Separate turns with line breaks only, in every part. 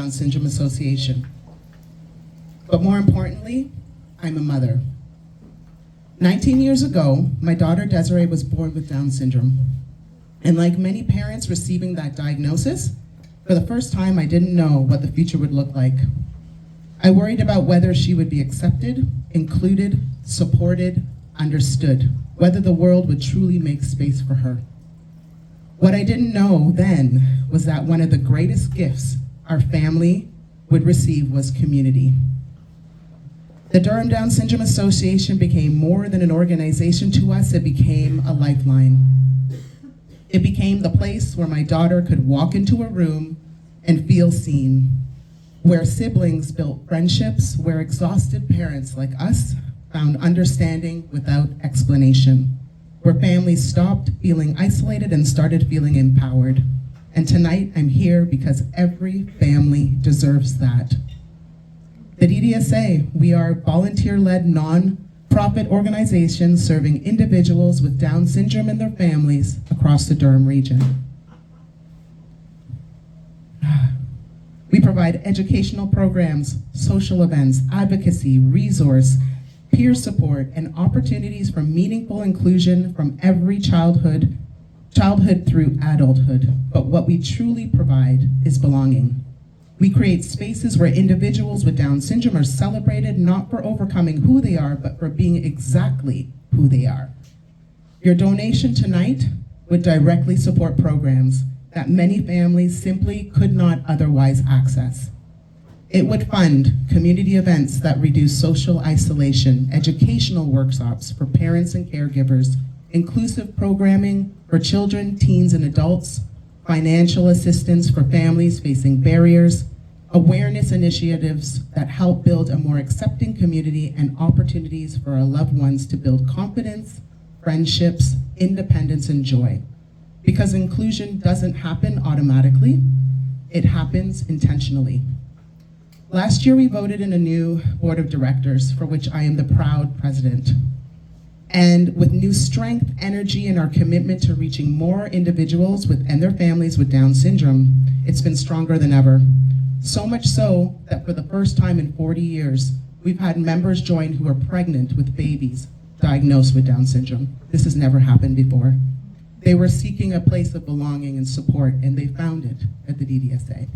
Down Syndrome Association. But more importantly, I'm a mother. 19 years ago, my daughter Desiree was born with Down syndrome. And like many parents receiving that diagnosis, for the first time, I didn't know what the future would look like. I worried about whether she would be accepted, included, supported, understood, whether the world would truly make space for her. What I didn't know then was that one of the greatest gifts our family would receive was community. The Durham Down Syndrome Association became more than an organization to us, it became a lifeline. It became the place where my daughter could walk into a room and feel seen, where siblings built friendships, where exhausted parents like us found understanding without explanation, where families stopped feeling isolated and started feeling empowered. And tonight I'm here because every family deserves that. The DDSA, we are a volunteer-led non-profit organization serving individuals with Down syndrome and their families across the Durham region. We provide educational programs, social events, advocacy, resource, peer support, and opportunities for meaningful inclusion from every childhood through adulthood. But what we truly provide is belonging. We create spaces where individuals with Down syndrome are celebrated not for overcoming who they are, but for being exactly who they are. Your donation tonight would directly support programs that many families simply could not otherwise access. It would fund community events that reduce social isolation, educational workshops for parents and caregivers, inclusive programming for children, teens, and adults, financial assistance for families facing barriers, awareness initiatives that help build a more accepting community, and opportunities for our loved ones to build confidence, friendships, independence, and joy. Because inclusion doesn't happen automatically, it happens intentionally. Last year, we voted in a new board of directors, for which I am the proud president. And with new strength, energy, and our commitment to reaching more individuals and their families with Down syndrome, it's been stronger than ever. So much so that for the first time in 40 years, we've had members join who are pregnant with babies diagnosed with Down syndrome. This has never happened before. They were seeking a place of belonging and support, and they found it at the DDSA.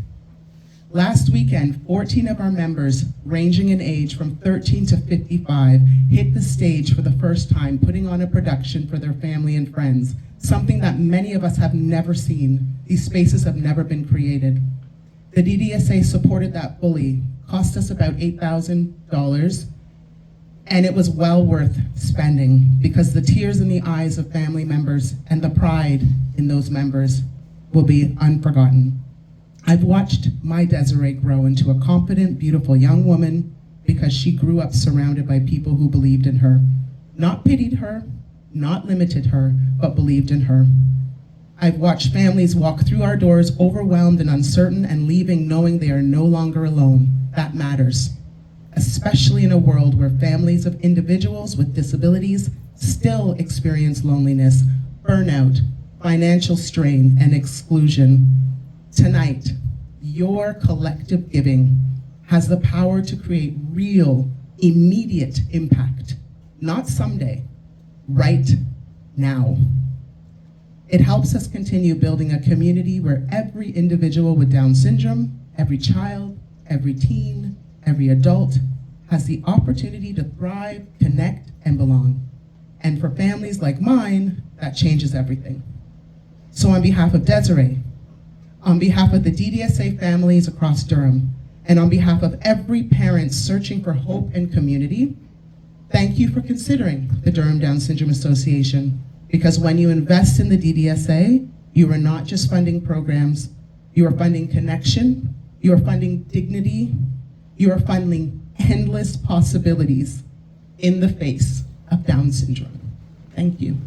Last weekend, 14 of our members, ranging in age from 13 to 55, hit the stage for the first time, putting on a production for their family and friends, something that many of us have never seen. These spaces have never been created. The DDSA supported that fully, cost us about $8,000, and it was well worth spending because the tears in the eyes of family members and the pride in those members will be unforgotten. I've watched my Desiree grow into a confident, beautiful young woman because she grew up surrounded by people who believed in her. Not pitied her, not limited her, but believed in her. I've watched families walk through our doors overwhelmed and uncertain and leaving knowing they are no longer alone. That matters, especially in a world where families of individuals with disabilities still experience loneliness, burnout, financial strain, and exclusion. Tonight, your collective giving has the power to create real, immediate impact, not someday, right now. It helps us continue building a community where every individual with Down syndrome, every child, every teen, every adult has the opportunity to thrive, connect, and belong. And for families like mine, that changes everything. So on behalf of Desiree, on behalf of the DDSA families across Durham, and on behalf of every parent searching for hope and community, thank you for considering the Durham Down Syndrome Association, because when you invest in the DDSA, you are not just funding programs, you are funding connection, you are funding dignity, you are funding endless possibilities in the face of Down syndrome. Thank you.